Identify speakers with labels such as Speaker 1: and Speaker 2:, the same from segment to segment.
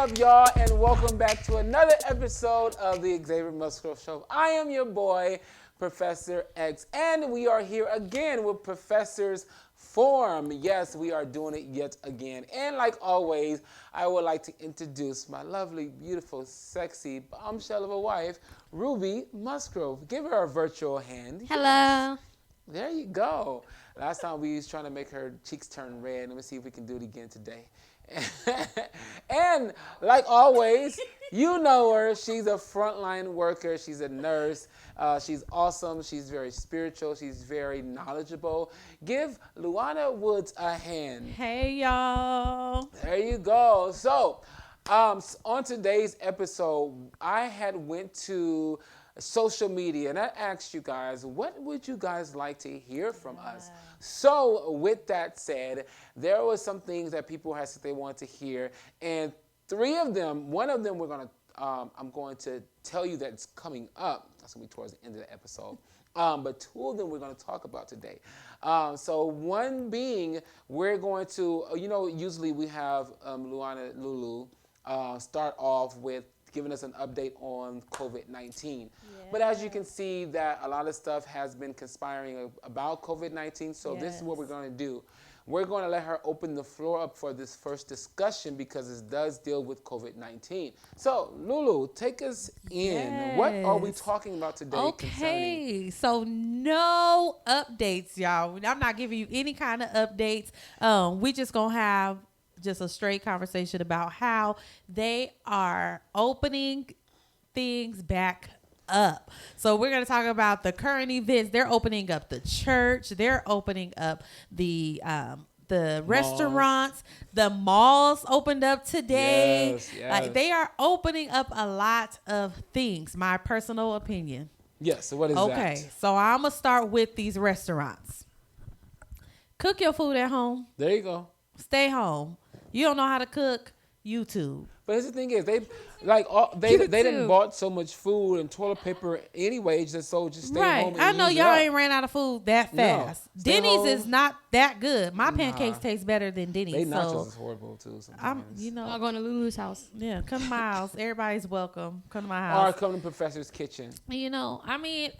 Speaker 1: up, y'all, and welcome back to another episode of the Xavier Musgrove Show. I am your boy, Professor X, and we are here again with Professor's Forum. Yes, we are doing it yet again. And like always, I would like to introduce my lovely, beautiful, sexy bombshell of a wife, Ruby Musgrove. Give her a virtual hand.
Speaker 2: Hello.
Speaker 1: Yes. There you go. Last time we was trying to make her cheeks turn red. Let me see if we can do it again today. And like always, you know her. She's a frontline worker. She's a nurse. She's awesome. She's very spiritual. She's very knowledgeable. Give Lujuana Woods a hand.
Speaker 2: Hey, y'all.
Speaker 1: There you go. So, on today's episode, I had went to social media and I asked you guys, what would you guys like to hear from us? So with that said, there was some things that people had said they wanted to hear, and one of them I'm going to tell you that it's coming up. That's going to be towards the end of the episode. But two of them we're going to talk about today. So one being, we're going to, usually we have Lulu start off with giving us an update on COVID-19. Yeah. But as you can see, that a lot of stuff has been conspiring about COVID-19, so This is what we're going to do. We're going to let her open the floor up for this first discussion because it does deal with COVID-19. So, Lulu, take us in. Yes. What are we talking about today?
Speaker 2: Okay, so no updates, y'all. I'm not giving you any kind of updates. We just going to have just a straight conversation about how they are opening things back up. So we're going to talk about the current events. They're opening up the church. They're opening up the restaurants. The malls opened up today.
Speaker 1: Yes.
Speaker 2: Like, they are opening up a lot of things. My personal opinion.
Speaker 1: Yes. So what is that?
Speaker 2: Okay. So I'm going to start with these restaurants. Cook your food at home.
Speaker 1: There you go.
Speaker 2: Stay home. You don't know how to cook? YouTube.
Speaker 1: But the thing is, they didn't bought so much food and toilet paper anyway, just stay home.
Speaker 2: I know y'all ain't ran out of food that fast.
Speaker 1: No.
Speaker 2: Denny's is not that good. My pancakes taste better than Denny's.
Speaker 1: They nachos is horrible too. Sometimes.
Speaker 3: I'm going to Lulu's house.
Speaker 2: Yeah, come to my house. Everybody's welcome. Come to my house.
Speaker 1: Or come to Professor's kitchen.
Speaker 2: I mean,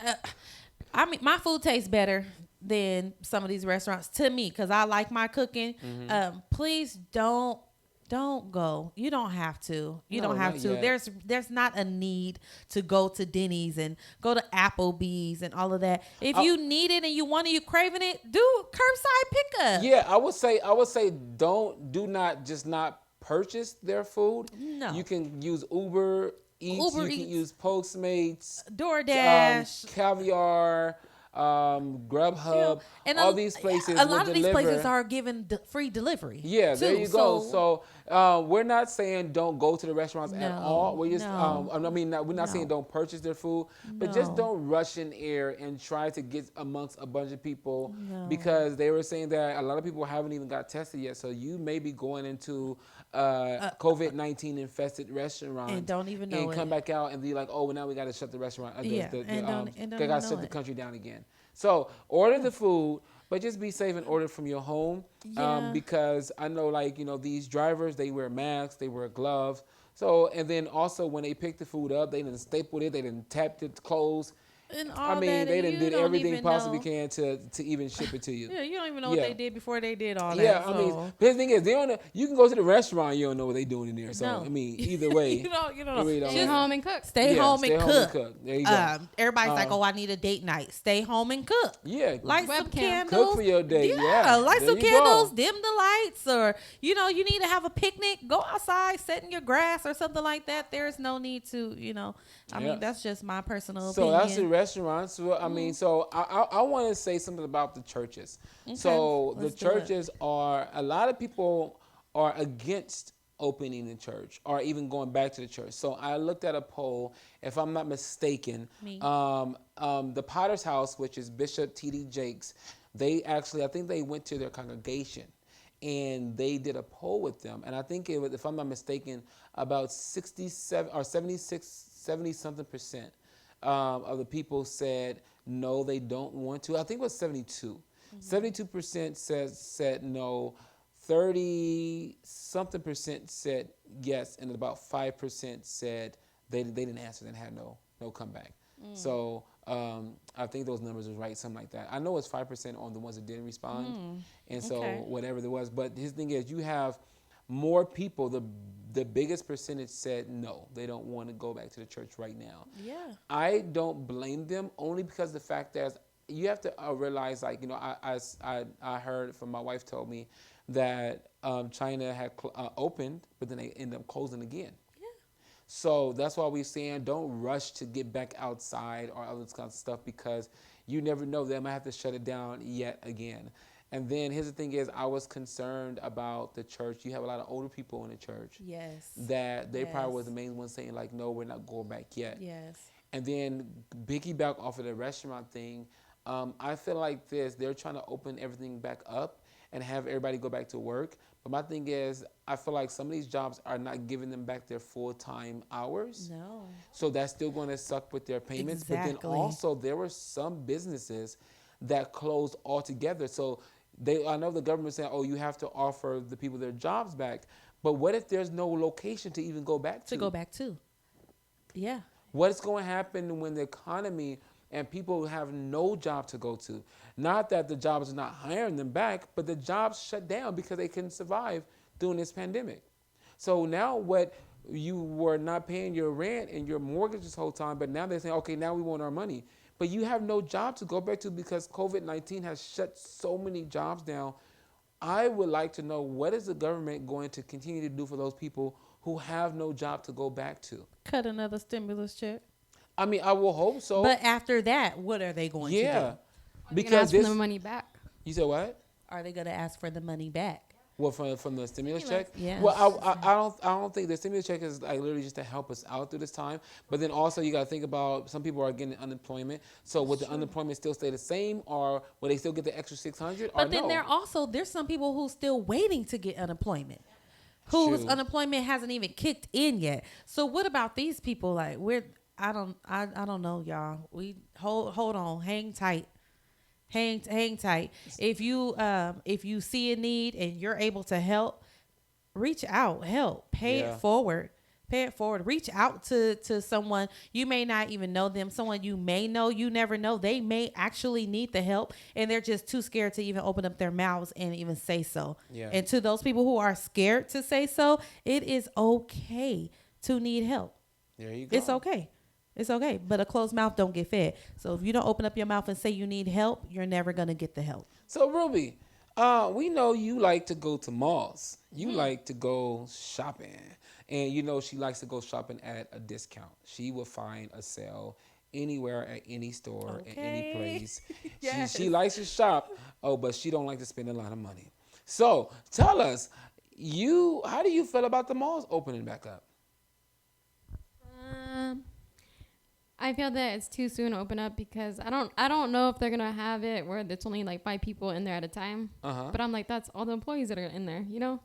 Speaker 2: my food tastes better than some of these restaurants to me because I like my cooking. Mm-hmm. Please don't go. You don't have to. You don't have to. Yet. There's not a need to go to Denny's and go to Applebee's and all of that. If you need it and you want it, you craving it, do curbside pickup.
Speaker 1: Yeah, I would say do not purchase their food.
Speaker 2: No.
Speaker 1: You can use Uber Eats. You can use Postmates,
Speaker 2: DoorDash,
Speaker 1: Caviar. Grubhub, and all these places.
Speaker 2: A lot of these places are giving free delivery.
Speaker 1: Yeah, there you go. So we're not saying don't go to the restaurants at all. We're just, we're not saying don't purchase their food, but just don't rush in air and try to get amongst a bunch of people because they were saying that a lot of people haven't even got tested yet. So you may be going into COVID-19 infested restaurant
Speaker 2: and don't even know
Speaker 1: and come back out and be like, oh, well, now we got to shut the restaurant.
Speaker 2: They
Speaker 1: got to shut the country down again. So order the food, but just be safe and order from your home because I know, these drivers, they wear masks, they wear gloves. So, and then also when they pick the food up, they didn't staple it, they didn't tap it closed. They didn't do everything possibly can to even ship it to you.
Speaker 2: Yeah, you don't even know what they did before they did all that.
Speaker 1: Yeah, but the thing is, you can go to the restaurant, you don't know what they're doing in there. So, either way.
Speaker 2: you don't know.
Speaker 3: Stay home and cook.
Speaker 2: Stay home and cook.
Speaker 1: There you go.
Speaker 2: Everybody's like, I need a date night. Stay home and cook.
Speaker 1: Yeah.
Speaker 2: Light some candles.
Speaker 1: Cook for your day. Yeah.
Speaker 2: Light some candles, dim the lights, or, you need to have a picnic. Go outside, sit in your grass or something like that. There's no need to, I mean, that's just my personal opinion.
Speaker 1: So that's the restaurants. So I want to say something about the churches. Okay, so the churches a lot of people are against opening the church or even going back to the church. So I looked at a poll, if I'm not mistaken, the Potter's House, which is Bishop T.D. Jakes, I think they went to their congregation and they did a poll with them. And I think it was, if I'm not mistaken, about 67 or 70-something% of the people said no, they don't want to. I think it was 72. 72% said no 30 something percent said yes, and about 5% said they didn't answer and had no comeback. So I think those numbers was right, something like that. I know it's 5% on the ones that didn't respond, and so
Speaker 2: Okay.
Speaker 1: whatever there was. But his thing is, you have more people. The biggest percentage said no, they don't want to go back to the church right now.
Speaker 2: Yeah.
Speaker 1: I don't blame them, only because the fact that you have to realize, like, you know, I heard from my wife told me that China had opened, but then they ended up closing again. So that's why we're saying don't rush to get back outside or other kind of stuff, because you never know, they might have to shut it down yet again. And then here's the thing is, I was concerned about the church. You have a lot of older people in the church
Speaker 2: Yes.
Speaker 1: that they probably
Speaker 2: Yes.
Speaker 1: was the main ones saying like, no, we're not going back yet.
Speaker 2: Yes.
Speaker 1: And then piggyback off of the restaurant thing, I feel like they're trying to open everything back up and have everybody go back to work. But my thing is, I feel like some of these jobs are not giving them back their full-time hours.
Speaker 2: No.
Speaker 1: So that's still going to suck with their payments. But then
Speaker 2: Exactly.
Speaker 1: also there were some businesses that closed altogether. So I know the government saying, oh, you have to offer the people their jobs back. But what if there's no location to even go back to?
Speaker 2: To go back to. Yeah.
Speaker 1: What's going to happen when the economy and people have no job to go to? Not that the jobs are not hiring them back, but the jobs shut down because they couldn't survive during this pandemic. So now what, you were not paying your rent and your mortgage this whole time, but now they're saying, okay, now we want our money. But you have no job to go back to because COVID-19 has shut so many jobs down. I would like to know, what is the government going to continue to do for those people who have no job to go back to?
Speaker 2: Cut another stimulus check.
Speaker 1: I mean, I will hope so.
Speaker 2: But after that, what are they going to do?
Speaker 3: Are they gonna
Speaker 1: because
Speaker 3: ask for the money back?
Speaker 1: You said what?
Speaker 2: Are they going to ask for the money back?
Speaker 1: Well, from the stimulus check?
Speaker 2: Yes.
Speaker 1: Well, I don't think the stimulus check is like literally just to help us out through this time. But then also you got to think about, some people are getting unemployment. So would the unemployment still stay the same, or will they still get the extra $600?
Speaker 2: But then there's some people who's still waiting to get unemployment, whose
Speaker 1: True.
Speaker 2: unemployment hasn't even kicked in yet. So what about these people? Like, I don't know, y'all. We hold on, hang tight. Hang tight. If you see a need and you're able to help, reach out, help, pay it forward. Reach out to someone. You may not even know them. Someone you may know, you never know. They may actually need the help, and they're just too scared to even open up their mouths and even say so.
Speaker 1: Yeah.
Speaker 2: And to those people who are scared to say so, it is okay to need help.
Speaker 1: There you go.
Speaker 2: It's okay. It's okay. But a closed mouth don't get fed. So if you don't open up your mouth and say you need help, you're never going to get the help.
Speaker 1: So Ruby, we know you like to go to malls. You like to go shopping. And you know she likes to go shopping at a discount. She will find a sale anywhere at any store, at any place.
Speaker 2: Yes.
Speaker 1: She likes to shop, but she don't like to spend a lot of money. So tell us, how do you feel about the malls opening back up?
Speaker 3: I feel that it's too soon to open up because I don't know if they're gonna have it where it's only like 5 people in there at a time. But I'm like, that's all the employees that are in there, you know.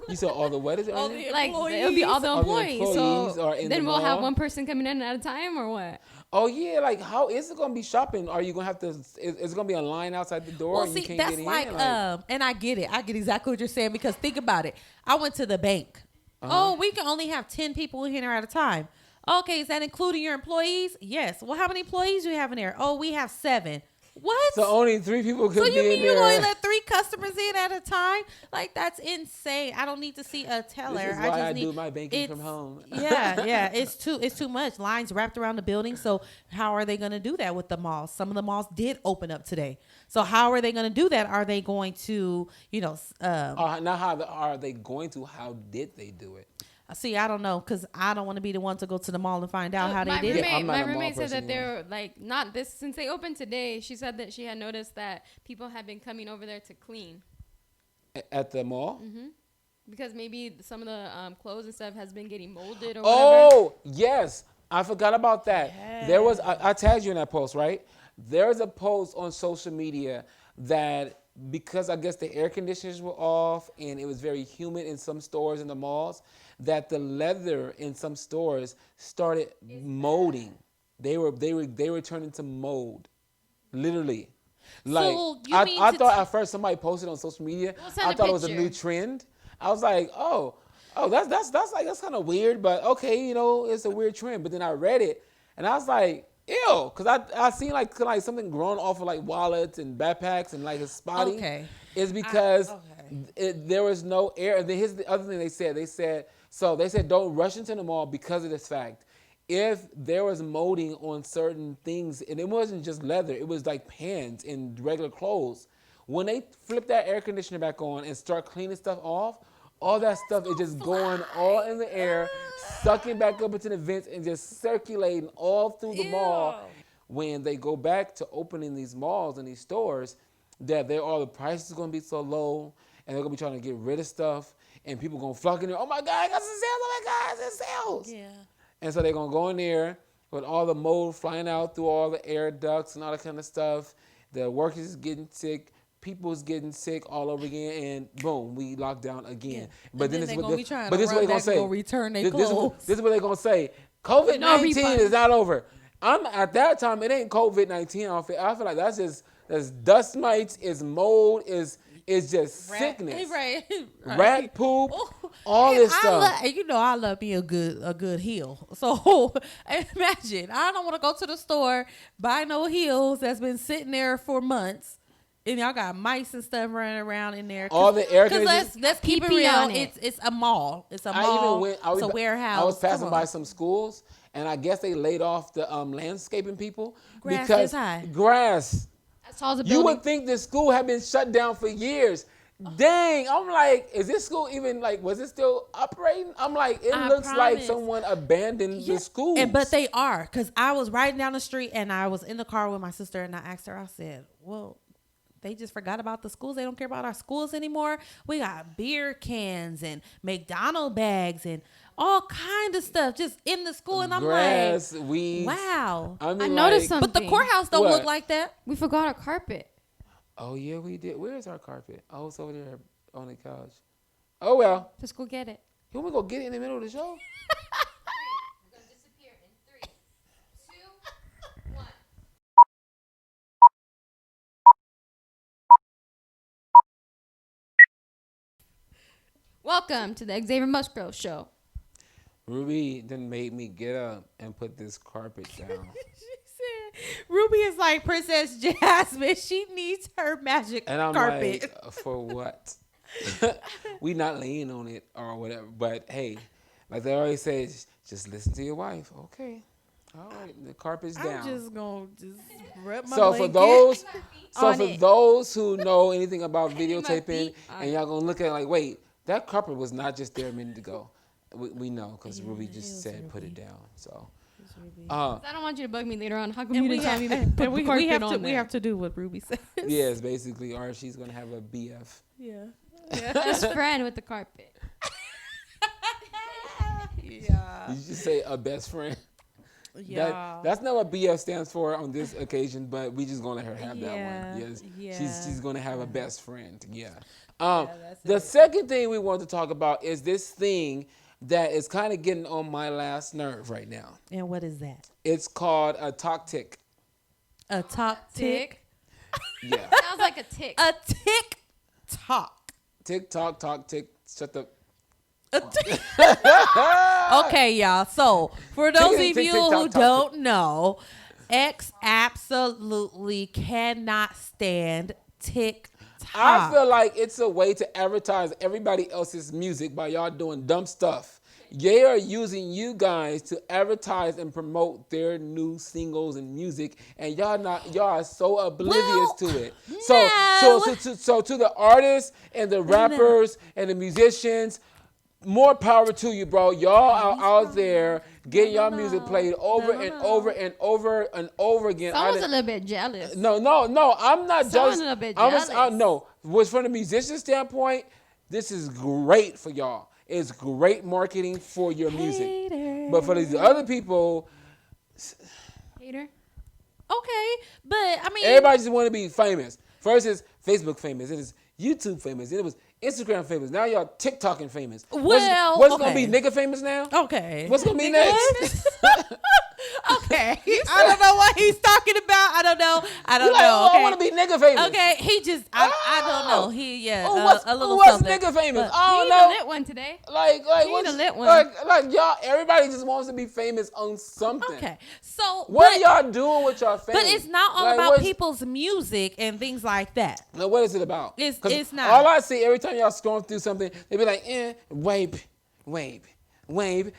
Speaker 1: You saw all the what is it?
Speaker 2: All the
Speaker 3: Like it'll be all the employees. So then we'll have one person coming in at a time, or what?
Speaker 1: Oh yeah, like how is it gonna be shopping? Are you gonna have to? Is it gonna be a line outside the door?
Speaker 2: Well,
Speaker 1: and you
Speaker 2: see,
Speaker 1: can't
Speaker 2: that's
Speaker 1: get in?
Speaker 2: like, and I get it. I get exactly what you're saying, because think about it. I went to the bank. Oh, we can only have 10 people in here at a time. Okay, is that including your employees? Yes. Well, how many employees do you have in there? Oh, we have 7. What?
Speaker 1: So only 3 people could
Speaker 2: So
Speaker 1: be
Speaker 2: you
Speaker 1: in
Speaker 2: mean
Speaker 1: there.
Speaker 2: you only let 3 customers in at a time? Like, that's insane. I don't need to see a teller.
Speaker 1: This is why I
Speaker 2: just
Speaker 1: do my banking from home.
Speaker 2: yeah. It's too much. Lines wrapped around the building. So how are they going to do that with the malls? Some of the malls did open up today. So how are they going to do that? Are they going to,
Speaker 1: Not how are they going to? How did they do it?
Speaker 2: see, I don't know, because I don't want to be the one to go to the mall and find out how they did it.
Speaker 1: I'm not
Speaker 3: My
Speaker 1: a mall
Speaker 3: roommate said
Speaker 1: person
Speaker 3: that they're like not this since they opened today. She said that she had noticed that people have been coming over there to clean
Speaker 1: At the mall?
Speaker 3: because maybe some of the clothes and stuff has been getting molded or whatever.
Speaker 1: Oh, yes. I forgot about that. There was, I tagged you in that post, right? There's a post on social media that because I guess the air conditioners were off and it was very humid in some stores in the malls, that the leather in some stores started molding. They were turning to mold, literally. Like,
Speaker 2: So you mean
Speaker 1: I
Speaker 2: to
Speaker 1: thought at first somebody posted on social media.
Speaker 3: send
Speaker 1: I
Speaker 3: a
Speaker 1: thought it was a
Speaker 3: picture.
Speaker 1: new trend. I was like, oh, that's kind of weird, but okay, it's a weird trend. But then I read it, and I was like, ew, because I seen like something growing off of like wallets and backpacks and like his spotty.
Speaker 2: Okay.
Speaker 1: It's because
Speaker 2: okay.
Speaker 1: there was no air. And then here's the other thing they said. They said don't rush into the mall because of this fact. If there was molding on certain things, and it wasn't just leather, it was like pants and regular clothes. When they flip that air conditioner back on and start cleaning stuff off, all that stuff is just going all in the air, sucking back up into the vents and just circulating all through the mall. When they go back to opening these malls and these stores, that all the prices are going to be so low, and they're going to be trying to get rid of stuff, and people going to flock in there. Oh my God, I got some sales! Oh my God, there's sales!
Speaker 2: Yeah.
Speaker 1: And so they're going to go in there with all the mold flying out through all the air ducts and all that kind of stuff. The workers is getting sick. People's getting sick all over again, and boom, we lock down again.
Speaker 2: Yeah.
Speaker 1: But
Speaker 2: then
Speaker 1: this
Speaker 2: they're
Speaker 1: is
Speaker 2: gonna
Speaker 1: what
Speaker 2: be trying
Speaker 1: but
Speaker 2: to
Speaker 1: this is what
Speaker 2: run
Speaker 1: they're gonna
Speaker 2: back and
Speaker 1: say.
Speaker 2: go return their
Speaker 1: This is
Speaker 2: clothes.
Speaker 1: what they're gonna say. COVID-19
Speaker 3: refund.
Speaker 1: is not over. At that time, it ain't COVID-19. I feel like that's dust mites, is mold, is just sickness.
Speaker 2: Right.
Speaker 1: Rat poop,
Speaker 2: Oh,
Speaker 1: all
Speaker 2: and
Speaker 1: this stuff.
Speaker 2: I love me a good heel. So imagine, I don't want to go to the store, buy no heels that's been sitting there for months, and y'all got mice and stuff running around in there.
Speaker 1: All the air
Speaker 2: Because
Speaker 1: conditioning.
Speaker 2: let's keep it
Speaker 3: Pee-pee
Speaker 2: real.
Speaker 3: on it.
Speaker 2: It's a mall. It's a
Speaker 1: I
Speaker 2: mall.
Speaker 1: even went.
Speaker 2: It's a warehouse.
Speaker 1: I was passing
Speaker 2: Come
Speaker 1: by
Speaker 2: on.
Speaker 1: some schools, and I guess they laid off the landscaping people
Speaker 2: Grass
Speaker 1: because
Speaker 2: is high.
Speaker 1: grass.
Speaker 3: As tall as a
Speaker 1: You
Speaker 3: building.
Speaker 1: would think this school had been shut down for years. Dang, I'm like, is this school even was it still operating? I'm like, it
Speaker 2: I
Speaker 1: looks like
Speaker 2: promise.
Speaker 1: someone abandoned the school.
Speaker 2: But they are, because I was riding down the street and I was in the car with my sister, and I asked her, I said, well, they just forgot about the schools. They don't care about our schools anymore. We got beer cans and McDonald's bags and all kind of stuff just in the school. And I'm
Speaker 1: grass,
Speaker 2: like,
Speaker 1: weeds.
Speaker 2: wow.
Speaker 1: I
Speaker 3: I noticed something.
Speaker 2: But the courthouse don't
Speaker 1: What?
Speaker 2: look like that.
Speaker 3: We forgot our carpet.
Speaker 1: Oh yeah, we did. Where's our carpet? Oh, it's over there on the couch. Oh well.
Speaker 3: Let's go get it.
Speaker 1: You want me to go get it in the middle of the show?
Speaker 3: We're gonna disappear in 3, 2, 1. Welcome to the Xavier Musgrove Show.
Speaker 1: Ruby then made me get up and put this carpet down.
Speaker 2: She said, Ruby is like Princess Jasmine. She needs her magic
Speaker 1: And I'm
Speaker 2: carpet.
Speaker 1: like, for what? We not laying on it or whatever. But hey, like they always say, just listen to your wife. Okay. All right. The carpet's down.
Speaker 2: I'm just going to just rub my
Speaker 1: So for
Speaker 2: blanket on
Speaker 1: for
Speaker 2: it.
Speaker 1: those who know anything about videotaping,
Speaker 2: feet
Speaker 1: and y'all gonna look at it like, wait, that carpet was not just there a minute ago. We know because Ruby just said put it down. So.
Speaker 3: I don't want you to bug me later on. How come
Speaker 2: And
Speaker 3: you
Speaker 2: we
Speaker 3: didn't tell me
Speaker 2: have,
Speaker 3: to put
Speaker 2: and
Speaker 3: the carpet on
Speaker 2: we
Speaker 3: there?
Speaker 2: have to do what Ruby says.
Speaker 1: Yes, basically, or she's gonna have a BF.
Speaker 2: Yeah.
Speaker 3: Best friend with the carpet.
Speaker 2: Yeah.
Speaker 1: You just say a best friend.
Speaker 2: Yeah.
Speaker 1: That's not what BF stands for on this occasion, but we just gonna let her have
Speaker 2: Yeah,
Speaker 1: that one. Yes,
Speaker 2: yeah.
Speaker 1: she's gonna have a best friend. Yeah.
Speaker 2: that's
Speaker 1: The
Speaker 2: it.
Speaker 1: second thing we want to talk about is this thing that is kind of getting on my last nerve right now.
Speaker 2: And what is that?
Speaker 1: It's called a talk tick.
Speaker 2: A top tick.
Speaker 1: Yeah.
Speaker 3: Sounds like a tick.
Speaker 2: A tick tock.
Speaker 1: Tick tock talk tick. Shut the.
Speaker 2: Okay, y'all. So for those of
Speaker 1: tick,
Speaker 2: you
Speaker 1: tick,
Speaker 2: who
Speaker 1: tock, tock,
Speaker 2: don't know, X absolutely cannot stand TikTok.
Speaker 1: I feel like it's a way to advertise everybody else's music by y'all doing dumb stuff. They are using you guys to advertise and promote their new singles and music, and y'all are so oblivious to it. So to the artists and the rappers and the musicians, more power to you, bro. Y'all are out there getting y'all music played over and over and over and over again.
Speaker 3: Someone's a little bit jealous.
Speaker 1: No, I'm not
Speaker 3: Someone's
Speaker 1: just.
Speaker 3: a little bit
Speaker 1: jealous.
Speaker 3: jealous.
Speaker 1: No, was from the musician standpoint, this is great for y'all. It's great marketing for your music. But for these other people,
Speaker 3: Hater.
Speaker 2: Okay, but I mean,
Speaker 1: everybody just want to be famous. First is Facebook famous. It is YouTube famous. It was Instagram famous. Now y'all TikToking famous.
Speaker 2: Well,
Speaker 1: what's
Speaker 2: okay.
Speaker 1: gonna be nigga famous now?
Speaker 2: okay.
Speaker 1: What's gonna be next?
Speaker 2: Okay. I don't know what he's talking about. I don't know. know. I don't
Speaker 1: You're like,
Speaker 2: know.
Speaker 1: oh,
Speaker 2: Okay.
Speaker 1: I want to be nigga famous.
Speaker 2: Okay, he just, I don't know. He,
Speaker 1: Who
Speaker 2: a little
Speaker 1: what's
Speaker 2: something.
Speaker 1: nigga famous?
Speaker 2: But
Speaker 1: I
Speaker 3: You
Speaker 1: don't
Speaker 3: need
Speaker 1: know.
Speaker 3: a lit one today.
Speaker 1: Like
Speaker 3: You
Speaker 1: what's
Speaker 3: need a lit one.
Speaker 1: like y'all? Everybody just wants to be famous on something.
Speaker 2: Okay, so
Speaker 1: What are y'all doing with y'all fame?
Speaker 2: But it's not all
Speaker 1: Like,
Speaker 2: about people's music and things like that.
Speaker 1: Now, what is it about?
Speaker 2: It's not.
Speaker 1: All I see every time y'all scrolling through something, they be like, wave, wave. Wave.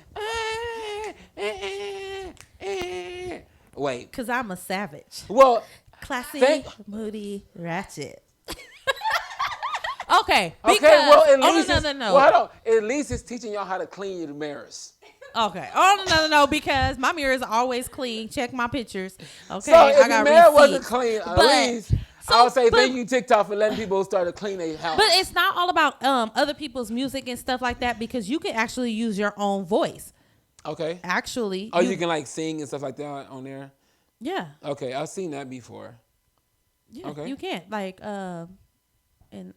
Speaker 2: Because I'm a savage.
Speaker 1: Well,
Speaker 2: Classy, moody, ratchet. Okay.
Speaker 1: well, at least
Speaker 2: no.
Speaker 1: Well, hold on. At least it's teaching y'all how to clean your mirrors.
Speaker 2: Okay. Oh, no, because my mirror is always clean. Check my pictures. Okay.
Speaker 1: So if
Speaker 2: I got
Speaker 1: your mirror wasn't
Speaker 2: receipts.
Speaker 1: clean, at
Speaker 2: But-
Speaker 1: least I would say thank you TikTok for letting people start to clean their house.
Speaker 2: But it's not all about other people's music and stuff like that because you can actually use your own voice.
Speaker 1: Okay.
Speaker 2: Actually.
Speaker 1: Oh, you can like sing and stuff like that on there?
Speaker 2: Yeah.
Speaker 1: Okay, I've seen that before.
Speaker 2: Yeah.
Speaker 1: Okay.
Speaker 2: You can't. Like, and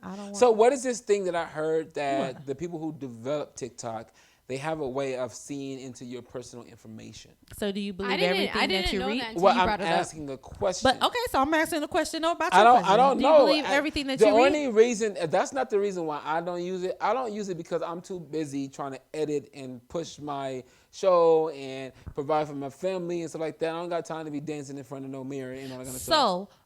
Speaker 2: I don't want.
Speaker 1: So what is this thing that I heard that the people who develop TikTok, they have a way of seeing into your personal information?
Speaker 2: So do you believe
Speaker 3: I
Speaker 2: everything
Speaker 3: didn't
Speaker 2: that you
Speaker 3: know
Speaker 2: read?
Speaker 3: that until
Speaker 1: Well,
Speaker 3: you
Speaker 1: I'm
Speaker 3: brought it up.
Speaker 1: asking a question.
Speaker 2: But okay, so I'm asking a question about your question.
Speaker 1: I don't
Speaker 2: Do
Speaker 1: know.
Speaker 2: you believe everything that you read?
Speaker 1: The only reason, that's not the reason why I don't use it. I don't use it because I'm too busy trying to edit and push my show and provide for my family and stuff like that. I don't got time to be dancing in front of no mirror and all that kind of stuff.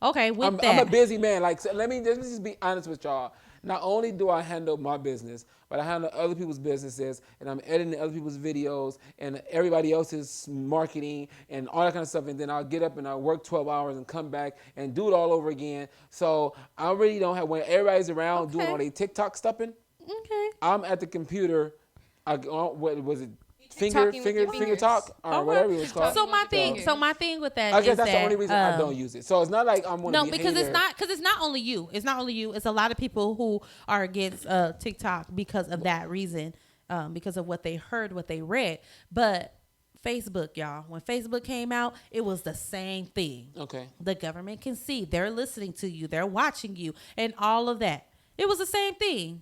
Speaker 2: So, okay, with that.
Speaker 1: I'm a busy man. Like, so let me just be honest with y'all. Not only do I handle my business, but I handle other people's businesses, and I'm editing other people's videos and everybody else's marketing and all that kind of stuff. And then I'll get up and I'll work 12 hours and come back and do it all over again. So I really don't have, when everybody's around doing all their TikTok stuffing,
Speaker 2: Okay.
Speaker 1: I'm at the computer. What was it? Finger
Speaker 3: fingers.
Speaker 1: talk or whatever it was called.
Speaker 2: So my thing with that
Speaker 1: I guess
Speaker 2: is
Speaker 1: that's
Speaker 2: that,
Speaker 1: the only reason I don't use it. So it's not like I'm one
Speaker 2: No,
Speaker 1: of the
Speaker 2: because
Speaker 1: hater.
Speaker 2: it's not only you. It's not only you. It's a lot of people who are against TikTok because of that reason, because of what they heard, what they read. But Facebook, y'all, when Facebook came out, it was the same thing.
Speaker 1: Okay.
Speaker 2: The government can see. They're listening to you. They're watching you and all of that. It was the same thing.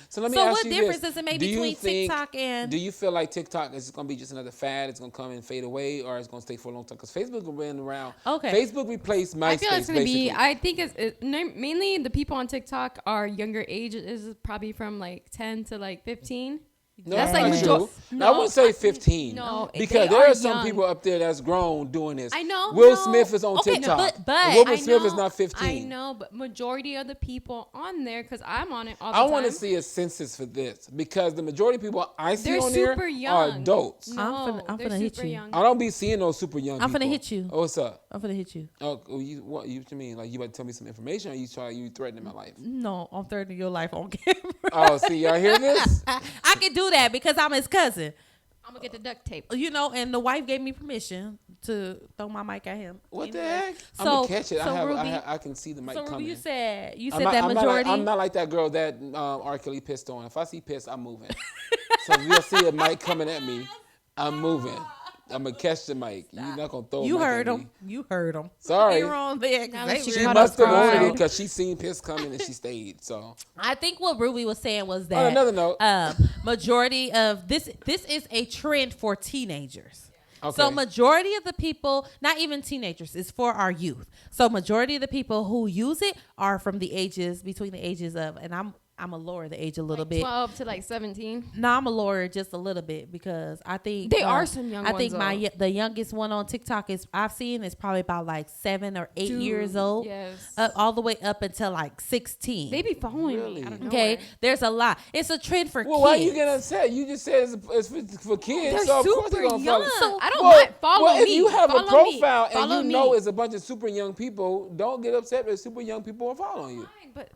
Speaker 1: So let me
Speaker 2: So
Speaker 1: ask
Speaker 2: what
Speaker 1: you
Speaker 2: difference
Speaker 1: this.
Speaker 2: does it make
Speaker 1: Do you
Speaker 2: between
Speaker 1: think-
Speaker 2: TikTok and-
Speaker 1: Do you feel like TikTok is going to be just another fad? It's going to come and fade away, or it's going to stay for a long time? Because Facebook has been around.
Speaker 2: Okay.
Speaker 1: Facebook replaced MySpace,
Speaker 3: I feel it's going to
Speaker 1: basically.
Speaker 3: be, I think mainly the people on TikTok are younger age. Is probably from like 10 to like 15.
Speaker 1: No,
Speaker 3: That's
Speaker 1: that's
Speaker 3: like
Speaker 1: not
Speaker 3: major-
Speaker 1: true.
Speaker 3: No,
Speaker 1: I wouldn't say 15.
Speaker 3: No,
Speaker 1: because
Speaker 3: they
Speaker 1: there
Speaker 3: are
Speaker 1: are some
Speaker 3: young.
Speaker 1: people up there that's grown doing this.
Speaker 3: I know.
Speaker 1: Will
Speaker 3: no.
Speaker 1: Smith is on
Speaker 2: Okay,
Speaker 1: TikTok.
Speaker 2: but
Speaker 1: Will
Speaker 3: I
Speaker 1: Smith is
Speaker 3: know-
Speaker 1: not 15.
Speaker 3: I know, but majority of the people on there, because I'm on it all the
Speaker 1: I
Speaker 3: time.
Speaker 1: want to see a census for this because the majority of people I see
Speaker 3: They're
Speaker 1: on there
Speaker 3: super
Speaker 1: are
Speaker 3: young.
Speaker 1: adults.
Speaker 3: No,
Speaker 2: I'm
Speaker 3: they're
Speaker 2: finna hit
Speaker 3: super
Speaker 2: you.
Speaker 3: young.
Speaker 1: I don't be seeing those super young
Speaker 2: I'm
Speaker 1: people.
Speaker 2: finna hit you.
Speaker 1: Oh, what's up?
Speaker 2: I'm gonna hit you.
Speaker 1: Oh, what you mean? Like you about to tell me some information, or you threatening my life?
Speaker 2: No, I'm threatening your life on camera.
Speaker 1: Oh, see, y'all hear this?
Speaker 2: I can do that because I'm his cousin.
Speaker 3: I'm gonna get the duct tape.
Speaker 2: You know, and the wife gave me permission to throw my mic at him.
Speaker 1: What the
Speaker 2: Anyway.
Speaker 1: heck? I'm
Speaker 2: So-
Speaker 1: gonna catch it.
Speaker 2: so Ruby-
Speaker 1: I can see the mic
Speaker 2: So Ruby,
Speaker 1: coming.
Speaker 2: you said
Speaker 1: I'm
Speaker 2: that
Speaker 1: not,
Speaker 2: majority.
Speaker 1: I'm not like that girl that R. Kelly pissed on. If I see piss, I'm moving. So if you see a mic coming at me, I'm moving. I'm gonna catch the mic. You're not gonna throw.
Speaker 2: You
Speaker 1: a mic
Speaker 2: heard
Speaker 1: at
Speaker 2: him.
Speaker 1: me.
Speaker 2: You heard him.
Speaker 1: Sorry.
Speaker 2: You're wrong there.
Speaker 3: Now that
Speaker 2: Xavier.
Speaker 3: she
Speaker 1: She
Speaker 3: caught
Speaker 1: must have
Speaker 3: us
Speaker 1: wanted it
Speaker 3: proud.
Speaker 1: because she seen piss coming and she stayed. So
Speaker 2: I think what Ruby was saying was that
Speaker 1: on another note,
Speaker 2: majority of this is a trend for teenagers.
Speaker 1: Okay.
Speaker 2: So majority of the people, not even teenagers, it's for our youth. So majority of the people who use it are from the ages between the ages of, and I'm gonna lower the age a little bit.
Speaker 3: 12 to like 17.
Speaker 2: No, I'm gonna lower it just a little bit because I think
Speaker 3: They are some young
Speaker 2: I think
Speaker 3: ones,
Speaker 2: the youngest one on TikTok I've seen is probably about like 7 or 8 years old.
Speaker 3: Yes.
Speaker 2: All the way up until like 16.
Speaker 3: They be following
Speaker 1: Really?
Speaker 3: me. I don't know.
Speaker 2: Okay, there's a lot. It's a trend for
Speaker 1: well,
Speaker 2: kids.
Speaker 1: why you getting upset? You just said it's for kids.
Speaker 3: They're
Speaker 1: so of course
Speaker 3: super
Speaker 1: they're gonna
Speaker 3: young.
Speaker 1: follow.
Speaker 3: I don't
Speaker 1: Well,
Speaker 3: want follow
Speaker 1: well,
Speaker 3: me.
Speaker 1: if you have
Speaker 3: Follow
Speaker 1: a profile
Speaker 3: me. Follow
Speaker 1: and you know
Speaker 3: me.
Speaker 1: it's a bunch of super young people, don't get upset if super young people are following you.
Speaker 3: Fine, but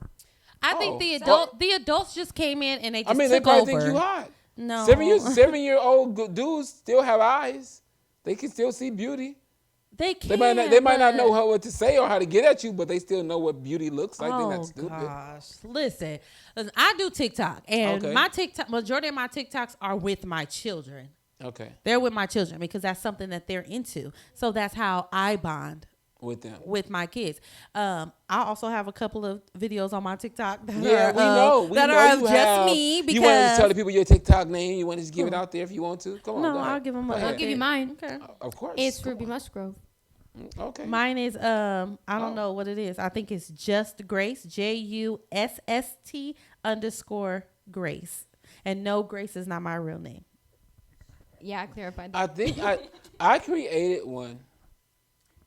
Speaker 2: I think
Speaker 1: Oh.
Speaker 2: the adults just came in and they just
Speaker 1: I mean, they
Speaker 2: took
Speaker 1: probably
Speaker 2: over.
Speaker 1: think you hot.
Speaker 2: No.
Speaker 1: 7-year-old dudes still have eyes. They can still see beauty.
Speaker 2: They can.
Speaker 1: They might not know what to say or how to get at you, but they still know what beauty looks like. They're not stupid.
Speaker 2: Gosh, listen, I do TikTok, and
Speaker 1: Okay.
Speaker 2: my majority of my TikToks are with my children.
Speaker 1: Okay,
Speaker 2: They're with my children because that's something that they're into. So that's how I bond
Speaker 1: with them.
Speaker 2: with my kids. I also have a couple of videos on my TikTok that
Speaker 1: Yeah,
Speaker 2: are,
Speaker 1: we know. We
Speaker 2: that
Speaker 1: know
Speaker 2: are
Speaker 1: you
Speaker 2: just
Speaker 1: have.
Speaker 2: me because
Speaker 1: You want to tell the people your TikTok name. You want to just give it out there if you want to. Come on,
Speaker 2: no,
Speaker 1: go ahead.
Speaker 2: I'll give them.
Speaker 1: Go ahead.
Speaker 3: I'll give you mine.
Speaker 2: Okay.
Speaker 1: Of course.
Speaker 3: It's
Speaker 1: Come
Speaker 3: Ruby
Speaker 1: on.
Speaker 3: Musgrove.
Speaker 1: Okay.
Speaker 2: Mine is I don't know what it is. I think it's Just Grace, JUSST_Grace, and no, Grace is not my real name.
Speaker 3: Yeah, I clarified
Speaker 1: I
Speaker 3: that.
Speaker 1: think I created one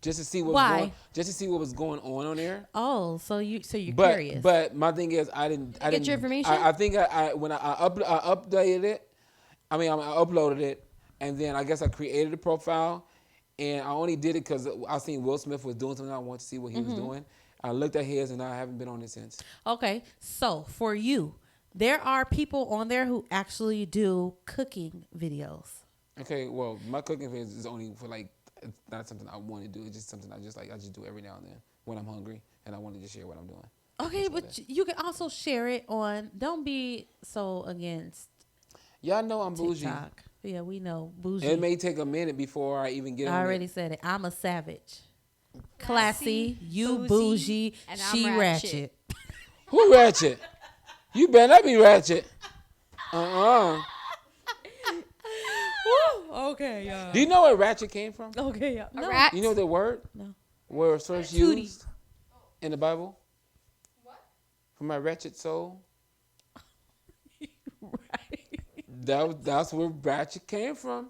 Speaker 1: just to see
Speaker 2: Why?
Speaker 1: what was going on there.
Speaker 2: Oh, so you're
Speaker 1: But
Speaker 2: curious.
Speaker 1: but my thing is I didn't
Speaker 3: Get your information?
Speaker 1: I think I when I updated it, I uploaded it, and then I guess I created a profile, and I only did it because I seen Will Smith was doing something. I wanted to see what he was doing. I looked at his, and I haven't been on it since.
Speaker 2: Okay, so for you, there are people on there who actually do cooking videos.
Speaker 1: Okay, well, my cooking videos is only for like, it's not something I want to do. It's just something I just do every now and then when I'm hungry and I want to just share what I'm doing.
Speaker 2: Okay, but you can also share it on. Don't be so against
Speaker 1: Y'all know I'm bougie.
Speaker 2: TikTok. Yeah, we know bougie.
Speaker 1: It may take a minute before I even get on
Speaker 2: I
Speaker 1: it.
Speaker 2: already said it. I'm a savage. Classy, you
Speaker 3: bougie,
Speaker 2: bougie,
Speaker 3: and I'm
Speaker 2: she
Speaker 3: ratchet.
Speaker 2: ratchet.
Speaker 1: Who ratchet? You better not be ratchet. Uh-uh.
Speaker 2: Okay, y'all.
Speaker 1: Do you know where ratchet came from?
Speaker 2: Okay, y'all.
Speaker 3: A rat?
Speaker 1: You know the word?
Speaker 2: No.
Speaker 1: Where it's first
Speaker 2: Tootie.
Speaker 1: used in the Bible? What? For my wretched soul.
Speaker 2: Right.
Speaker 1: That's where ratchet came from.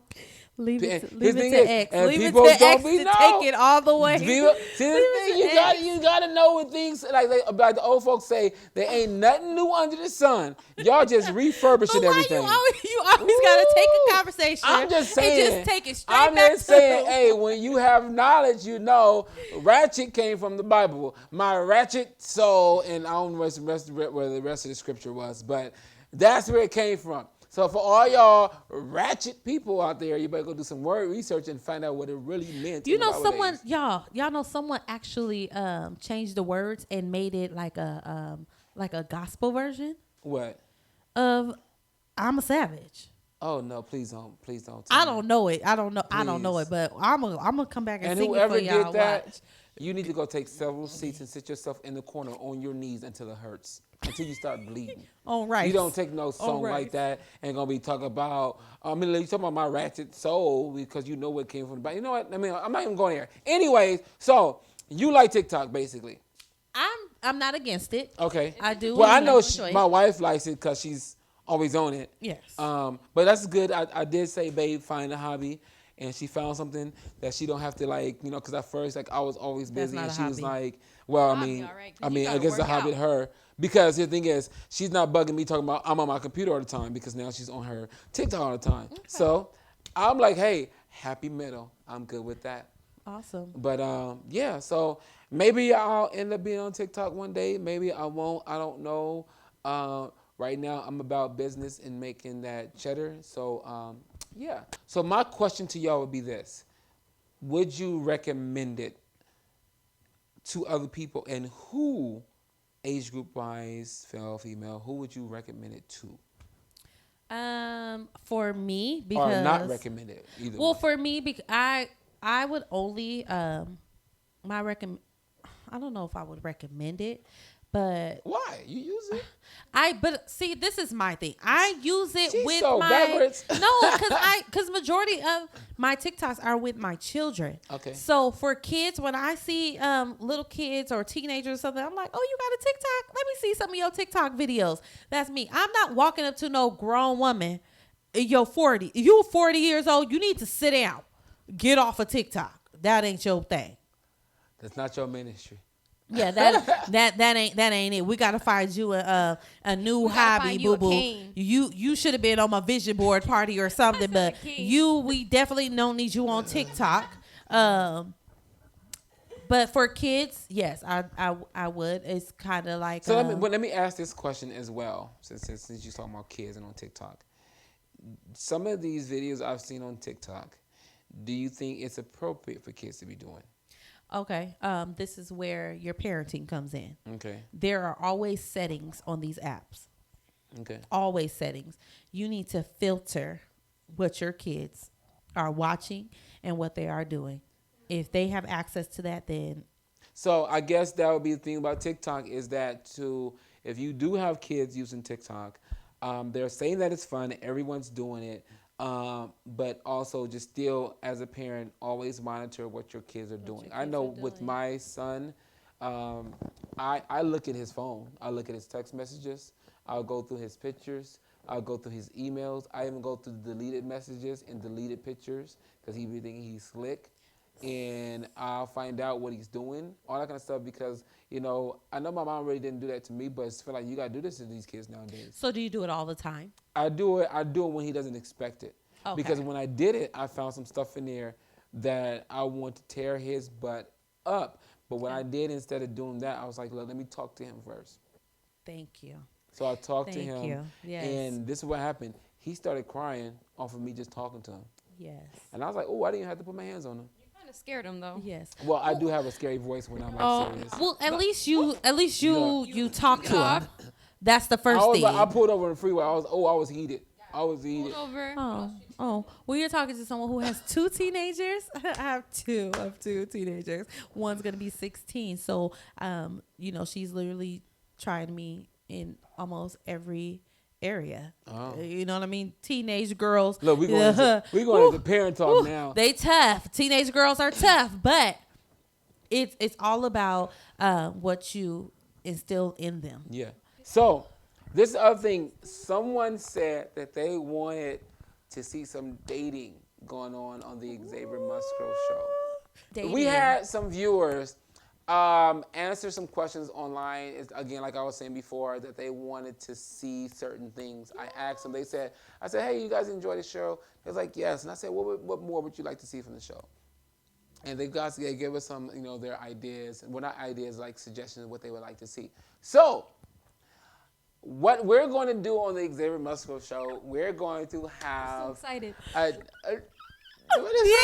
Speaker 2: Leave
Speaker 1: And
Speaker 2: it
Speaker 1: his
Speaker 2: to
Speaker 1: thing is,
Speaker 2: X.
Speaker 1: and
Speaker 2: Leave it
Speaker 1: people
Speaker 2: to
Speaker 1: don't
Speaker 2: X
Speaker 1: be
Speaker 2: to
Speaker 1: know.
Speaker 2: take it all the way.
Speaker 1: People, see the
Speaker 2: Leave it
Speaker 1: thing,
Speaker 2: to
Speaker 1: you gotta know when things like the old folks say, there ain't nothing new under the sun. Y'all just refurbishing
Speaker 2: But why
Speaker 1: everything.
Speaker 2: you always gotta take a
Speaker 1: Ooh.
Speaker 2: conversation
Speaker 1: I'm just saying.
Speaker 2: and just take it straight
Speaker 1: I'm
Speaker 2: back
Speaker 1: just
Speaker 2: to
Speaker 1: saying, hey, when you have knowledge, you know, ratchet came from the Bible. My ratchet soul, and I don't know where the rest of the scripture was, but that's where it came from. So for all y'all ratchet people out there, you better go do some word research and find out what it really meant.
Speaker 2: You
Speaker 1: in the
Speaker 2: know,
Speaker 1: Bible
Speaker 2: someone,
Speaker 1: days.
Speaker 2: y'all know someone actually changed the words and made it like a gospel version
Speaker 1: What?
Speaker 2: of "I'm a Savage."
Speaker 1: Oh no! Please don't! Please don't.
Speaker 2: I don't know it. I don't know
Speaker 1: Please.
Speaker 2: it, but I'm gonna come back and,
Speaker 1: And
Speaker 2: sing
Speaker 1: whoever
Speaker 2: it for y'all.
Speaker 1: did that,
Speaker 2: Watch.
Speaker 1: you need to go take several seats and sit yourself in the corner on your knees until it hurts, until you start bleeding.
Speaker 2: On rice.
Speaker 1: You don't take no song
Speaker 2: rice.
Speaker 1: like that and gonna be talking about. You talking about my ratchet soul because you know what came from the Bible. You know what? I mean, I'm not even going there. Anyways, so you like TikTok basically?
Speaker 2: I'm not against it.
Speaker 1: Okay.
Speaker 2: I do.
Speaker 1: Well, I know
Speaker 2: enjoy it.
Speaker 1: my wife likes it because she's always on it.
Speaker 2: Yes.
Speaker 1: But that's good. I did say, babe, find a hobby. And she found something that she don't have to because at first, I was always busy.
Speaker 2: That's
Speaker 1: And
Speaker 2: not
Speaker 1: she
Speaker 2: a
Speaker 1: was
Speaker 2: hobby.
Speaker 1: like, well,
Speaker 3: Hobby, all right, 'cause you
Speaker 1: I
Speaker 3: gotta
Speaker 1: guess it's a
Speaker 3: work
Speaker 1: hobby to
Speaker 3: out.
Speaker 1: her. Because the thing is, she's not bugging me talking about I'm on my computer all the time because now she's on her TikTok all the time. Okay. So I'm like, hey, happy middle. I'm good with that.
Speaker 2: Awesome.
Speaker 1: But yeah, so maybe I'll end up being on TikTok one day. Maybe I won't. I don't know. Right now, I'm about business and making that cheddar. So yeah. So my question to y'all would be this: would you recommend it to other people, and who, age group wise, female, who would you recommend it to?
Speaker 2: For me, because
Speaker 1: Or not recommend it either.
Speaker 2: Well,
Speaker 1: one.
Speaker 2: for me, because I would only I don't know if I would recommend it, but
Speaker 1: Why? You use it?
Speaker 2: but see, this is my thing. I use it
Speaker 1: She's
Speaker 2: with
Speaker 1: so
Speaker 2: my
Speaker 1: backwards.
Speaker 2: no, because majority of my TikToks are with my children.
Speaker 1: Okay.
Speaker 2: So for kids, when I see little kids or teenagers or something, I'm like, oh, you got a TikTok? Let me see some of your TikTok videos. That's me. I'm not walking up to no grown woman. You're 40. If you're 40 years old, you need to sit down. Get off of TikTok. That ain't your thing.
Speaker 1: That's not your ministry.
Speaker 2: Yeah, that ain't it. We gotta find you a new hobby,
Speaker 3: find you
Speaker 2: boo
Speaker 3: a
Speaker 2: boo.
Speaker 3: cane.
Speaker 2: You should have been on my vision board party or something, but
Speaker 3: a cane.
Speaker 2: we definitely don't need you on TikTok. But for kids, yes, I would. It's kind of like
Speaker 1: So let me ask this question as well, since you're talking about kids and on TikTok. Some of these videos I've seen on TikTok, do you think it's appropriate for kids to be doing?
Speaker 2: okay. This is where your parenting comes in.
Speaker 1: Okay.
Speaker 2: There are always settings on these apps.
Speaker 1: Okay.
Speaker 2: Always settings. You need to filter what your kids are watching and what they are doing. If they have access to that, then
Speaker 1: So I guess that would be the thing about TikTok is that if you do have kids using TikTok, they're saying that it's fun, everyone's doing it. But also just still as a parent, always monitor what your kids are doing. I know with my son, I look at his phone. I look at his text messages. I'll go through his pictures. I'll go through his emails. I even go through deleted messages and deleted pictures because he be thinking he's slick. And I'll find out what he's doing, all that kind of stuff. Because I know my mom really didn't do that to me, but I feel like you gotta do this to these kids nowadays.
Speaker 2: So do you do it all the time?
Speaker 1: I do it when he doesn't expect it.
Speaker 2: Okay.
Speaker 1: Because when I did it, I found some stuff in there that I want to tear his butt up. But what I did instead of doing that, I was like, look, let me talk to him first.
Speaker 2: Thank you.
Speaker 1: So I talked to him.
Speaker 2: Thank you. Yes.
Speaker 1: And this is what happened. He started crying off of me just talking to him.
Speaker 2: Yes.
Speaker 1: And I was like, oh, I didn't have to put my hands on him.
Speaker 3: You kind of scared him though.
Speaker 2: Yes.
Speaker 1: Well, I do have a scary voice when I'm like serious.
Speaker 2: Well, at least you talk to him. That's the first thing.
Speaker 1: I pulled over on the freeway. I was heated. I was heated.
Speaker 3: Over.
Speaker 2: Oh. Well, you're talking to someone who has 2 teenagers. I have two teenagers. One's gonna be 16. So, she's literally trying me in almost every area.
Speaker 1: Oh.
Speaker 2: You know what I mean? Teenage girls.
Speaker 1: Look, we're going into parent talk now.
Speaker 2: They tough. Teenage girls are tough, but it's all about what you instill in them.
Speaker 1: Yeah. So, this other thing, someone said that they wanted to see some dating going on the Xavier Musgrove Show.
Speaker 2: Dating.
Speaker 1: We had some viewers answer some questions online. It's, again, like I was saying before, that they wanted to see certain things. I asked them. I said, hey, you guys enjoy the show? They was like, yes. And I said, what more would you like to see from the show? And they gave us some, their ideas. Well, not ideas, like suggestions of what they would like to see. So, what we're going to do on the Xavier Musgrove Show, we're going to have...
Speaker 3: I'm so excited.
Speaker 2: The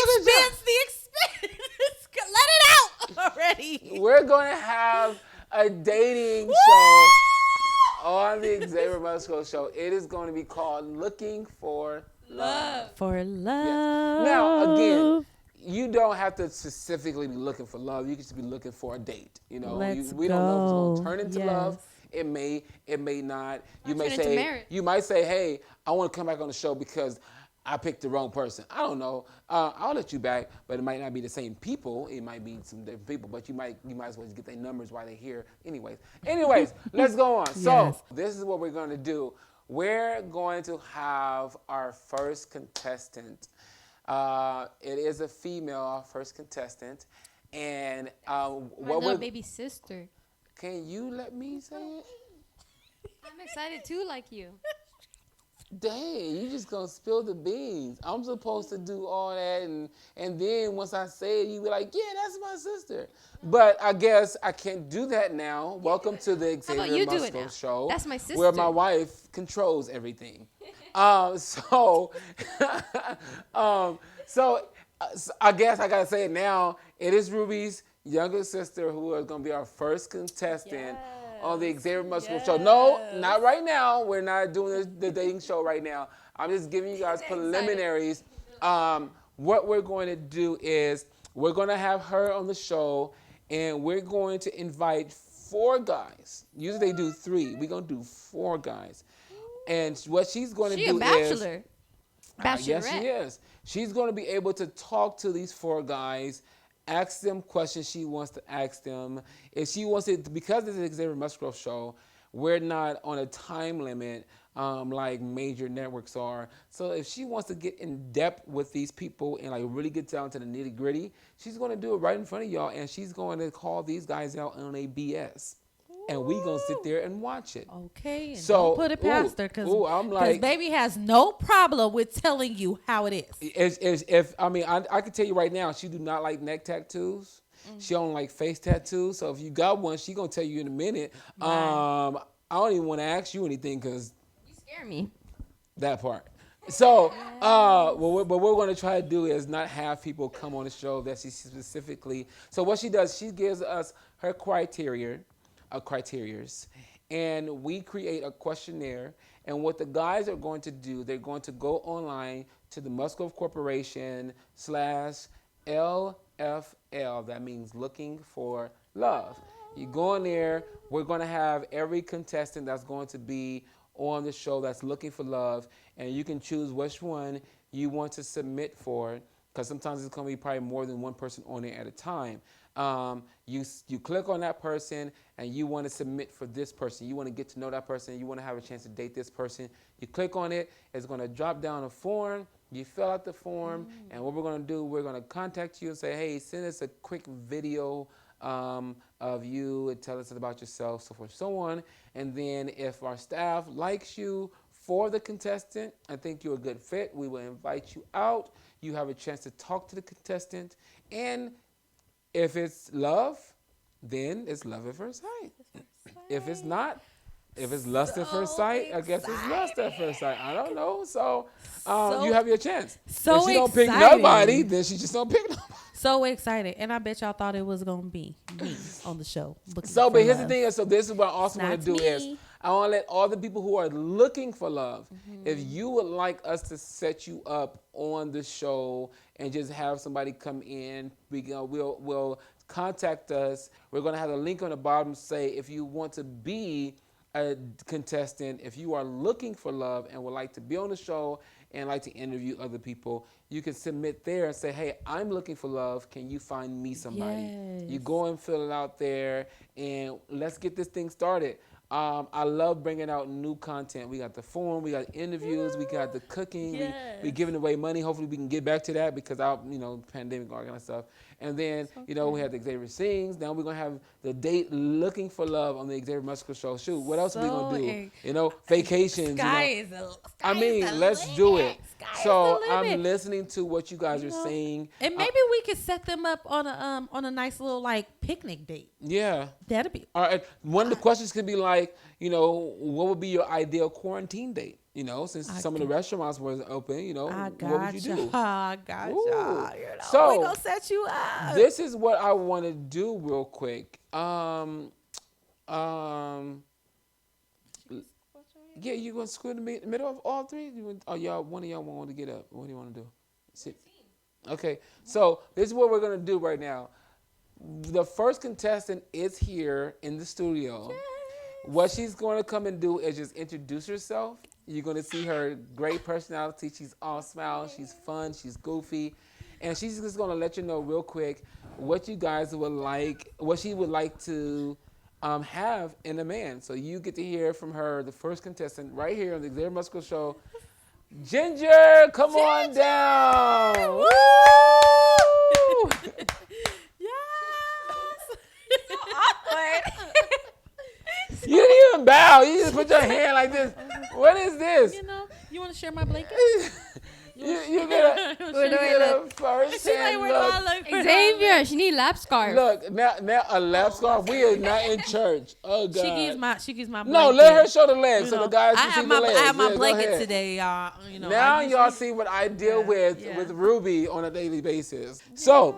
Speaker 2: expense. Let it out already.
Speaker 1: We're going to have a dating show on the Xavier Musgrove Show. It is going to be called Looking for Love.
Speaker 2: For love.
Speaker 1: Yes. Now, again, you don't have to specifically be looking for love. You can just be looking for a date. We don't know if it's going to turn into love. It may not. You might say, hey, I want to come back on the show because I picked the wrong person. I don't know. I'll let you back, but it might not be the same people. It might be some different people, but you might as well just get their numbers while they're here. Anyways, let's go on. So this is what we're going to do. We're going to have our first contestant. It is a female, our first contestant, and
Speaker 3: My little baby sister.
Speaker 1: Can you let me say it?
Speaker 3: I'm excited too, like you.
Speaker 1: Dang, you just gonna spill the beans. I'm supposed to do all that, and then once I say it, you be like, yeah, that's my sister. But I guess I can't do that now. Welcome to the Xavier Musgrove Show.
Speaker 3: That's my sister.
Speaker 1: Where my wife controls everything. So I guess I gotta say it now. It is Ruby's younger sister who is gonna be our first contestant on the Xavier Musgrove Show. No, not right now. We're not doing the dating show right now. I'm just giving you guys preliminaries. What we're going to do is we're going to have her on the show, and we're going to invite 4 guys. Usually they do 3. We're going to do 4 guys. And what she's going to do is...
Speaker 3: Bachelorette.
Speaker 1: Yes, she is. She's going to be able to talk to these 4 guys, ask them questions she wants to ask them. If she wants it, because this is the Xavier Musgrove Show, we're not on a time limit like major networks are. So if she wants to get in depth with these people and like really get down to the nitty gritty, she's going to do it right in front of y'all, and she's going to call these guys out on a BS. And we gonna sit there and watch it.
Speaker 2: Okay, and
Speaker 1: so
Speaker 2: don't put it past her, because baby has no problem with telling you how it is.
Speaker 1: I can tell you right now, she do not like neck tattoos. She don't like face tattoos. So if you got one, she gonna tell you in a minute. Right. I don't even want to ask you anything because
Speaker 3: you scare me.
Speaker 1: That part. So, what we're going to try to do is not have people come on the show that she specifically. So what she does, she gives us her criterias, and we create a questionnaire. And what the guys are going to do, they're going to go online to the Musgrove Corporation /LFL. That means looking for love. You go in there. We're going to have every contestant that's going to be on the show that's looking for love, and you can choose which one you want to submit for, because sometimes it's going to be probably more than one person on it at a time. You click on that person and you want to submit for this person. You want to get to know that person. You want to have a chance to date this person. You click on it. It's going to drop down a form. You fill out the form, and what we're going to do, we're going to contact you and say, hey, send us a quick video of you and tell us about yourself, so forth, so on. And then if our staff likes you for the contestant, I think you're a good fit, we will invite you out. You have a chance to talk to the contestant. And if it's love, then it's love at first sight. If it's not, if it's lust at first sight, I guess it's lust at first sight. I don't know. So you have your chance.
Speaker 2: So
Speaker 1: if she don't pick
Speaker 2: exciting.
Speaker 1: nobody, then she just don't pick nobody.
Speaker 2: So excited. And I bet y'all thought it was going to be me on the show.
Speaker 1: So, but here's the thing. So this is what I also want to do
Speaker 2: Not
Speaker 1: is
Speaker 2: me.
Speaker 1: I want to let all the people who are looking for love, if you would like us to set you up on the show and just have somebody come in, we'll contact us. We're going to have a link on the bottom say if you want to be a contestant, if you are looking for love and would like to be on the show and like to interview other people, you can submit there and say, hey, I'm looking for love. Can you find me somebody?
Speaker 2: Yes.
Speaker 1: You go and fill it out there, and let's get this thing started. I love bringing out new content. We got the forum, we got interviews, we got the cooking,
Speaker 2: Yes.
Speaker 1: we giving away money. Hopefully we can get back to that because pandemic, all that kind of stuff. And then, we have the Xavier Sings. Now we're going to have the date looking for love on the Xavier Musgrove Show. Shoot, what else are we going to do? Vacations. Let's do it. So I'm listening to what you guys are saying.
Speaker 2: And maybe we could set them up on a nice little picnic date.
Speaker 1: Yeah.
Speaker 2: That'd be
Speaker 1: All right. One of the questions could be like, what would be your ideal quarantine date? Since some of the restaurants wasn't open, what would you do?
Speaker 2: I got y'all.
Speaker 1: So
Speaker 2: we gonna set you up.
Speaker 1: This is what I want to do real quick. Yeah, you gonna screw in the middle of all three? One of y'all want to get up. What do you want to do? Sit. Okay, so this is what we're gonna do right now. The first contestant is here in the studio. Yes. What she's going to come and do is just introduce herself. You're going to see her great personality. She's all smiles. She's fun. She's goofy. And she's just going to let you know real quick what you guys would like, what she would like to have in a man. So you get to hear from her, the first contestant, right here on the Xavier Musgrove Show. Ginger, come on down. Woo!
Speaker 2: Awkward.
Speaker 1: You didn't even bow. You just put your hand like this. What is this?
Speaker 2: You want to share my blanket?
Speaker 1: you get a first hand look.
Speaker 3: Xavier, she need lap scarf.
Speaker 1: Look, now a lap scarf. We are not in church. Oh God.
Speaker 2: She gives my blanket.
Speaker 1: No, let her show the legs so the guys can see the legs.
Speaker 2: I have my blanket today, y'all.
Speaker 1: Now y'all see what I deal with Ruby on a daily basis. So,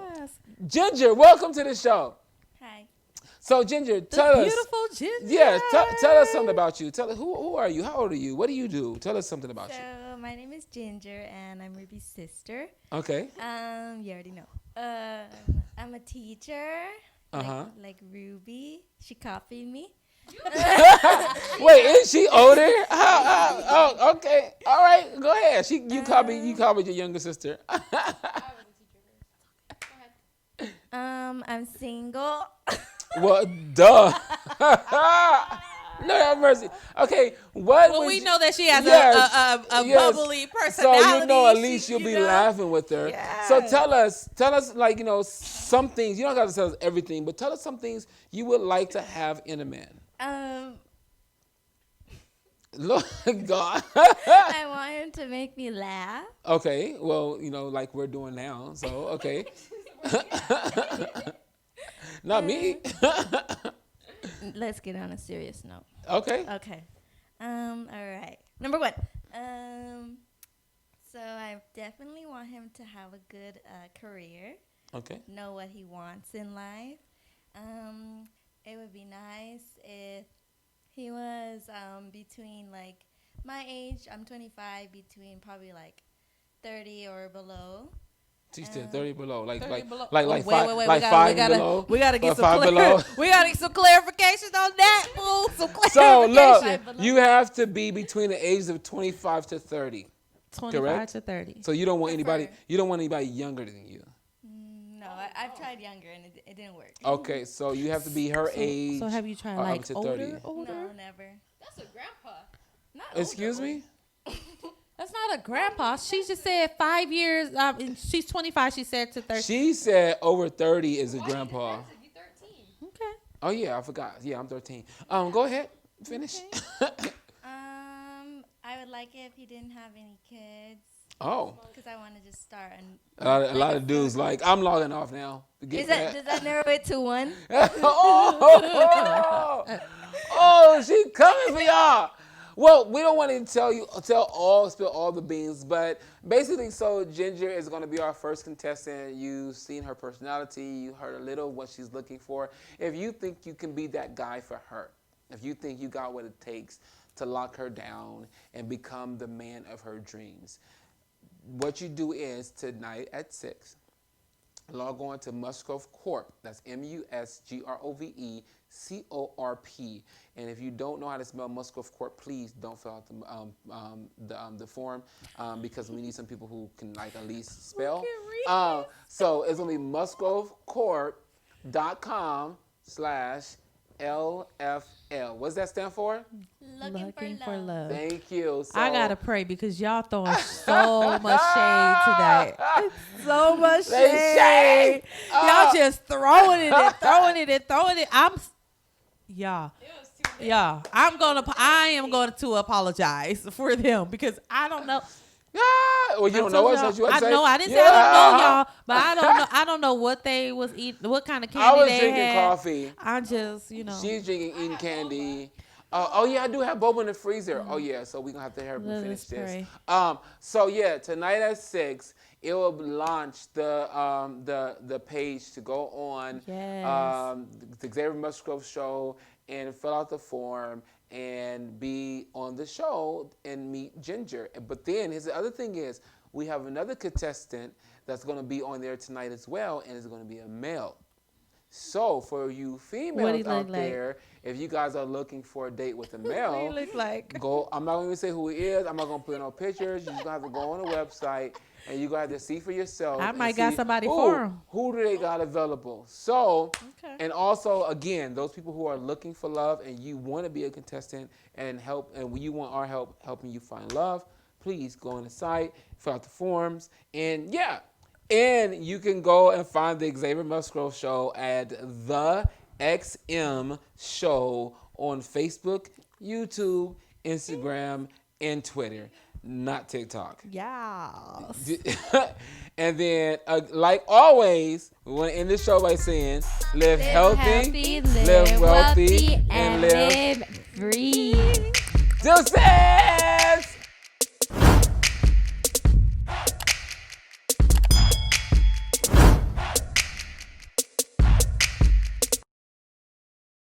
Speaker 1: Ginger, welcome to the show. So, Ginger, tell us.
Speaker 2: Beautiful Ginger.
Speaker 1: Yeah, tell us something about you. Tell us, who are you? How old are you? What do you do? Tell us something about you.
Speaker 4: So, my name is Ginger, and I'm Ruby's sister.
Speaker 1: Okay.
Speaker 4: You already know. I'm a teacher. Like Ruby. She copied me.
Speaker 1: Wait, is she older? Oh, okay. All right, go ahead. You copied your younger sister.
Speaker 4: I'm single.
Speaker 1: Well, duh. No, have mercy. Okay,
Speaker 2: we know that she has a bubbly personality.
Speaker 1: So at least you'll be laughing with her.
Speaker 2: Yes.
Speaker 1: So tell us some things. You don't have to tell us everything, but tell us some things you would like to have in a man. Lord God.
Speaker 4: I want him to make me laugh.
Speaker 1: Okay, well, like we're doing now. So okay. Not me.
Speaker 4: Let's get on a serious note.
Speaker 1: Okay.
Speaker 4: All right. Number one. So I definitely want him to have a good career.
Speaker 1: Okay.
Speaker 4: Know what he wants in life. It would be nice if he was between my age. I'm 25. Between probably 30 or below.
Speaker 1: She said 30 below, like
Speaker 2: 30 below.
Speaker 1: like
Speaker 2: Wait,
Speaker 1: five,
Speaker 2: wait,
Speaker 1: like
Speaker 2: we
Speaker 1: 5
Speaker 2: gotta,
Speaker 1: below.
Speaker 2: We gotta get
Speaker 1: or 5 below.
Speaker 2: we gotta get some clarifications on that, fool. Some
Speaker 1: So
Speaker 2: clarification.
Speaker 1: look, you have to be between the ages of 25 to 30.
Speaker 2: 25
Speaker 1: correct?
Speaker 2: to 30.
Speaker 1: So you don't want
Speaker 4: Prefer.
Speaker 1: anybody. You don't want anybody younger than you.
Speaker 4: No, I've tried younger and it didn't work.
Speaker 1: Okay, so you have to be her age.
Speaker 2: So have you tried
Speaker 1: or up
Speaker 2: like
Speaker 1: to
Speaker 2: older?
Speaker 1: 30.
Speaker 2: Older?
Speaker 4: No, never.
Speaker 3: That's a grandpa.
Speaker 4: Not
Speaker 1: Excuse
Speaker 4: older.
Speaker 1: me.
Speaker 2: That's not a grandpa. She just said 5 years. And she's 25. She said to 30.
Speaker 1: She said over 30 is a grandpa.
Speaker 3: You 13.
Speaker 2: Okay.
Speaker 1: Oh yeah, I forgot. Yeah, I'm 13. Go ahead, finish.
Speaker 4: I would like it if he didn't have any kids.
Speaker 1: Oh,
Speaker 4: Because I want to just start. And
Speaker 1: a lot of dudes like I'm logging off now. Forget
Speaker 4: does that narrow it to one?
Speaker 1: oh, she coming for y'all. Well, we don't want to spill all the beans, but basically, so Ginger is going to be our first contestant. You've seen her personality. You heard a little what she's looking for. If you think you can be that guy for her, if you think you got what it takes to lock her down and become the man of her dreams, what you do is tonight at 6, log on to Musgrove Corp. That's MUSGROVE CORP. And if you don't know how to spell Musgrove Corp, please don't fill out the form because we need some people who can like at least spell. So it's gonna be musgrovecorp.com/LFL. What's that stand for?
Speaker 4: Looking for love.
Speaker 1: Thank you. So,
Speaker 2: I gotta pray because y'all throwing so much shade today. So much shade. Y'all just throwing it and throwing it and throwing it. I am going to apologize for them because I don't know.
Speaker 1: Yeah. Well, you don't know us. What you want to say?
Speaker 2: know. I didn't say I don't know y'all, but I don't know. I don't know what they was eating, what kind of candy
Speaker 1: I was
Speaker 2: they
Speaker 1: drinking
Speaker 2: had.
Speaker 1: coffee.
Speaker 2: I just,
Speaker 1: She's drinking, eating candy. Oh yeah, I do have boba in the freezer. Oh yeah, so we're gonna have to have
Speaker 2: Let
Speaker 1: finish
Speaker 2: us
Speaker 1: this.
Speaker 2: pray.
Speaker 1: So yeah, tonight at 6, it will launch the page to go on the Xavier Musgrove Show and fill out the form and be on the show and meet Ginger. But then here's the other thing is we have another contestant that's gonna be on there tonight as well, and it's gonna be a male. So for you females out there, if you guys are looking for a date with a male,
Speaker 2: What do you look like?
Speaker 1: go. I'm not going to say who he is. I'm not going to put no pictures. You're going to have to go on the website and you're going to have to see for yourself.
Speaker 2: I
Speaker 1: and
Speaker 2: might got
Speaker 1: see
Speaker 2: somebody for him.
Speaker 1: Who do they got available? So,
Speaker 2: Okay.
Speaker 1: and also again, those people who are looking for love and you want to be a contestant and help, and you want our help helping you find love, please go on the site, fill out the forms, and yeah. And you can go and find the Xavier Musgrove Show at TheXMShow on Facebook, YouTube, Instagram, and Twitter. Not TikTok.
Speaker 2: Yeah.
Speaker 1: And then, like always, we want to end the show by saying, live healthy, live wealthy, and live
Speaker 3: free.
Speaker 1: Deuces!